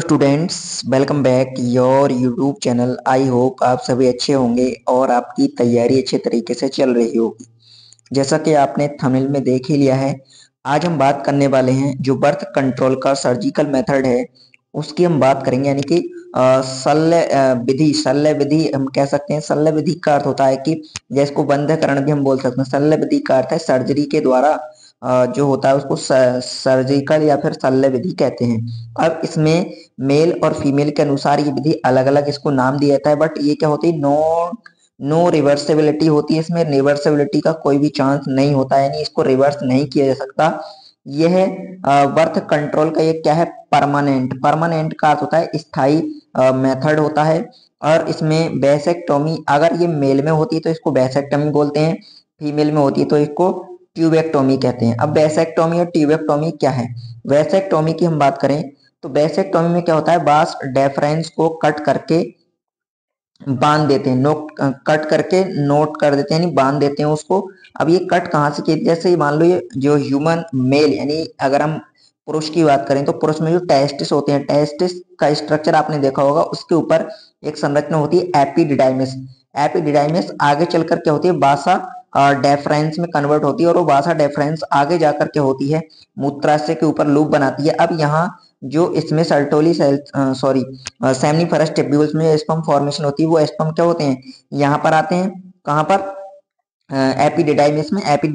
Students, welcome back your YouTube channel. I hope आप सभी अच्छे होंगे और आपकी तैयारी अच्छे तरीके से चल रही होगी। जैसा कि आपने थंबनेल में देख ही लिया है, आज हम बात करने वाले हैं जो बर्थ कंट्रोल का सर्जिकल मेथड है उसकी हम बात करेंगे। यानी कि शल्य विधि हम कह सकते हैं। शल्य विधि का अर्थ होता है कि जिसको बंधकरण भी हम बोल सकते हैं। शल्य विधि का अर्थ है सर्जरी के द्वारा जो होता है उसको सर्जिकल या फिर शल्य विधि कहते हैं। अब इसमें मेल और फीमेल के अनुसार ये विधि अलग अलग इसको नाम दिया जाता है, बट ये क्या होती है, नो रिवर्सिबिलिटी होती है। इसमें रिवर्सिबिलिटी का कोई भी चांस नहीं होता है, यानी इसको रिवर्स नहीं किया जा सकता। यह बर्थ कंट्रोल का ये क्या है, परमानेंट का अर्थ होता है स्थायी मेथड होता है। और इसमें वैसेक्टोमी अगर ये मेल में होती है तो इसको वैसेक्टोमी बोलते हैं, फीमेल में होती है तो इसको ट्यूबेक्टोमी कहते हैं। अब वैसेक्टोमी और ट्यूबेक्टोमी क्या है? वैसेक्टोमी की हम बात करें तो वैसेक्टोमी में क्या होता है, बास डेफरेंस को कट करके बांध देते हैं, कट करके नोट कर देते हैं, यानी बांध देते हैं उसको। अब ये कट कहाँ से किए, जैसे मान लो ये जो ह्यूमन मेल, यानी अगर हम पुरुष की बात करें तो पुरुष में जो टेस्टिस होते हैं, टेस्टिस का स्ट्रक्चर आपने देखा होगा, उसके ऊपर एक संरचना होती है एपिडिडाइमिस। एपिडिडाइमिस आगे चलकर क्या होती है, बासा डेफरेंस में कन्वर्ट होती है और वो बासा डेफरेंस आगे जाकर के होती है मूत्राशय के ऊपर लूप बनाती है। अब यहाँ जो इसमें सर्टोली सेल सेमनीफरस टिब्यूल्स में स्पर्म फॉर्मेशन होती है, वो स्पर्म क्या होते हैं, यहाँ पर आते हैं। कहाँ पर? एपिडिडाइमिस में आते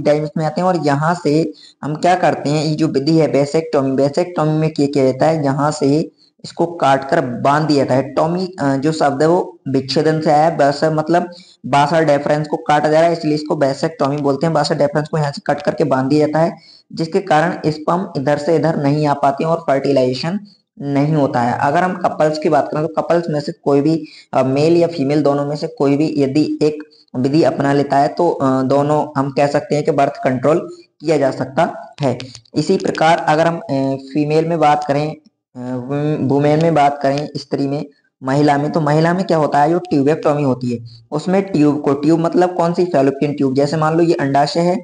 हैं। और यहाँ से हम क्या करते हैं, ये जो विधि है वैसेक्टोमी में किया जाता है, यहाँ से इसको काट कर बांध दिया जाता है। टोमी जो शब्द है वो विच्छेदन से आया है, वैसे मतलब बासा डेफरेंस को काटा जा रहा है, इसलिए इसको वैसेक्टोमी बोलते हैं। बासा डेफरेंस को यहाँ से कट करके बांध दिया जाता है, जिसके कारण स्पर्म इधर से इधर नहीं आ पाते हैं और फर्टिलाइजेशन नहीं होता है। अगर हम कपल्स की बात करें तो कपल्स में से कोई भी मेल या फीमेल दोनों में से कोई भी यदि एक विधि अपना लेता है तो दोनों हम कह सकते हैं कि बर्थ कंट्रोल किया जा सकता है। इसी प्रकार अगर हम फीमेल में बात करें, वुमेन में बात करें, स्त्री में, महिला में, तो महिला में क्या होता है, जो ट्यूबेक्टोमी होती है उसमें ट्यूब मतलब कौन सी, फैलोपियन ट्यूब। जैसे मान लो ये अंडाशय है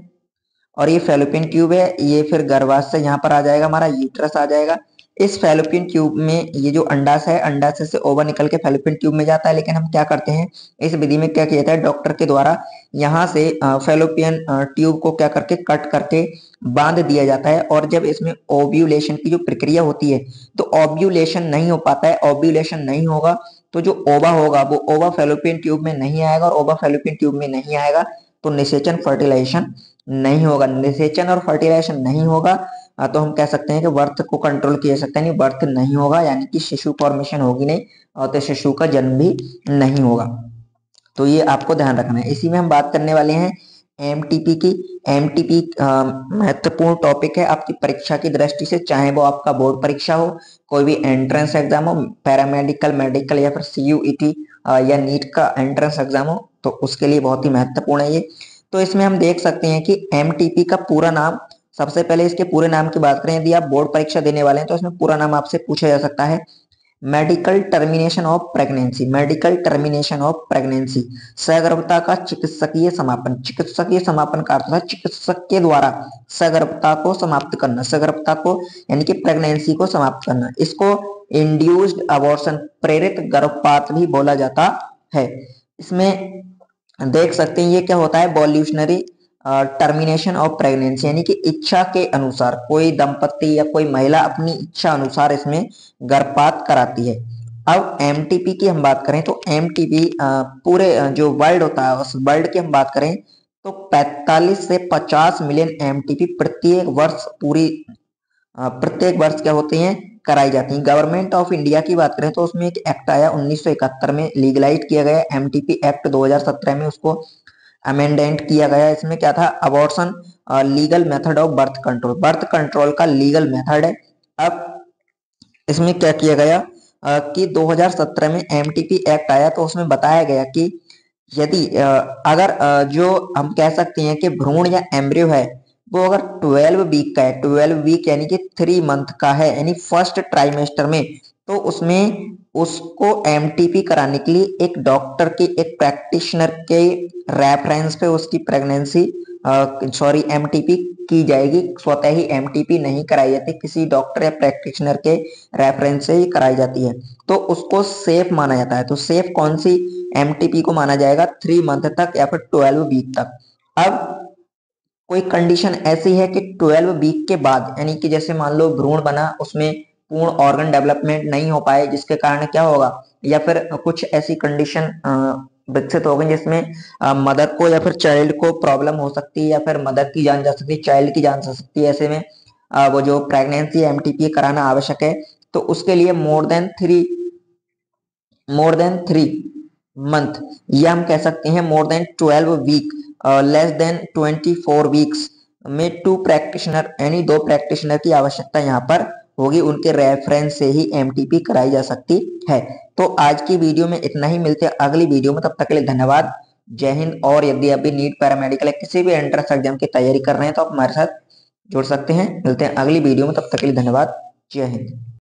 और ये फैलोपियन ट्यूब है, ये फिर गर्भाशय यहाँ पर आ जाएगा, हमारा यूट्रस आ जाएगा। इस फैलोपियन ट्यूब में ये जो अंडाशय है, अंडाशय से ओवा निकल के फैलोपियन ट्यूब में जाता है। लेकिन हम क्या करते हैं, इस विधि में क्या किया जाता है, डॉक्टर के द्वारा यहाँ से फैलोपियन ट्यूब को क्या करके कट करके बांध दिया जाता है। और जब इसमें ओव्यूलेशन की जो प्रक्रिया होती है तो ओव्यूलेशन नहीं हो पाता है। ओव्यूलेशन नहीं होगा तो जो ओवा होगा वो ओवा फैलोपियन ट्यूब में नहीं आएगा, और ओवा फैलोपियन ट्यूब में नहीं आएगा तो निषेचन फर्टिलाइजेशन नहीं होगा। निषेचन और फर्टिलाइजेशन नहीं होगा तो हम कह सकते हैं कि बर्थ को कंट्रोल किया जा सकता है, नहीं बर्थ नहीं होगा, यानी कि शिशु फॉर्मेशन होगी नहीं और तो शिशु का जन्म भी नहीं होगा। तो ये आपको ध्यान रखना है। इसी में हम बात करने वाले हैं एमटीपी की। एमटीपी महत्वपूर्ण टॉपिक है आपकी परीक्षा की दृष्टि से, चाहे वो आपका बोर्ड परीक्षा हो, कोई भी एंट्रेंस एग्जाम हो, पैरामेडिकल, मेडिकल या फिर सीयूईटी या नीट का एंट्रेंस एग्जाम हो, तो उसके लिए बहुत ही महत्वपूर्ण है ये। तो इसमें हम देख सकते हैं कि एमटीपी का पूरा नाम, सबसे पहले इसके पूरे नाम की बात करें, यदि आप बोर्ड परीक्षा देने वाले हैं तो इसमें पूरा नाम आपसे पूछा जा सकता है, medical termination of pregnancy. Medical termination of pregnancy, सगर्भता का चिकित्सकीय समापन। चिकित्सकीय समापन का अर्थ है चिकित्सक के द्वारा सगर्भता को समाप्त करना, सगर्भता को यानी कि प्रेगनेंसी को समाप्त करना। इसको इंड्यूस्ड अबॉर्शन, प्रेरित गर्भपात भी बोला जाता है। इसमें देख सकते हैं ये क्या होता है, वॉल्यूशनरी टर्मिनेशन ऑफ प्रेगनेंसी, यानी कि इच्छा के अनुसार कोई दंपति या कोई महिला अपनी इच्छा अनुसार इसमें गर्भपात कराती है। अब एमटीपी की हम बात करें तो एमटीपी पूरे जो वर्ल्ड होता है उस वर्ल्ड की हम बात करें तो 45 से 50 मिलियन एमटीपी प्रत्येक वर्ष क्या होते हैं, कराई जाती हैं। गवर्नमेंट ऑफ इंडिया की बात करें तो उसमें एक एक्ट आया 1971 में, लीगलाइज किया गया एमटीपी एक्ट 2017 में, उसको अमेंडेंट किया गया। इसमें क्या था, abortion legal method of birth control, birth control का लीगल मेथड है। अब इसमें क्या किया गया कि 2017 में एमटीपी एक्ट आया तो उसमें बताया गया कि यदि अगर जो हम कह सकते हैं कि भ्रूण या एम्ब्रियो है वो अगर 12 वीक का है, 12 वीक यानी कि 3 मंथ का है, यानी फर्स्ट ट्राइमेस्टर में, तो उसमें उसको एमटीपी कराने के लिए एक डॉक्टर की, एक प्रैक्टिशनर के रेफरेंस पे उसकी प्रेगनेंसी सॉरी एमटीपी की जाएगी, स्वतः ही एमटीपी नहीं कराई जाती, किसी डॉक्टर या प्रैक्टिशनर के रेफरेंस से ही कराई जाती है, तो उसको सेफ माना जाता है। तो सेफ कौन सी एमटीपी को माना जाएगा? 3 मंथ तक या फिर 12 वीक तक। अब कोई कंडीशन ऐसी है कि 12 वीक के बाद, यानी कि जैसे मान लो भ्रूण बना, उसमें पूर्ण ऑर्गन डेवलपमेंट नहीं हो पाए, जिसके कारण क्या होगा, या फिर कुछ ऐसी कंडीशन विकसित हो गई जिसमें मदर को या फिर चाइल्ड को प्रॉब्लम हो सकती है, या फिर मदर की जान जा सकती है, चाइल्ड की जान जा सकती है, ऐसे में वो जो प्रेगनेंसी एमटीपी कराना आवश्यक है। तो उसके लिए मोर देन थ्री मंथ, या हम कह सकते हैं more than 12 week, less than 24 weeks में 2 प्रैक्टिशनर, यानी 2 प्रैक्टिशनर की आवश्यकता यहाँ पर होगी, उनके रेफरेंस से ही एमटीपी कराई जा सकती है। तो आज की वीडियो में इतना ही, मिलते हैं अगली वीडियो में, तब तक के लिए धन्यवाद, जय हिंद। और यदि अभी नीट पैरामेडिकल या किसी भी एंट्रेंस एग्जाम की तैयारी कर रहे हैं तो आप हमारे साथ जुड़ सकते हैं। मिलते हैं अगली वीडियो में, तब तक के लिए धन्यवाद, जय हिंद।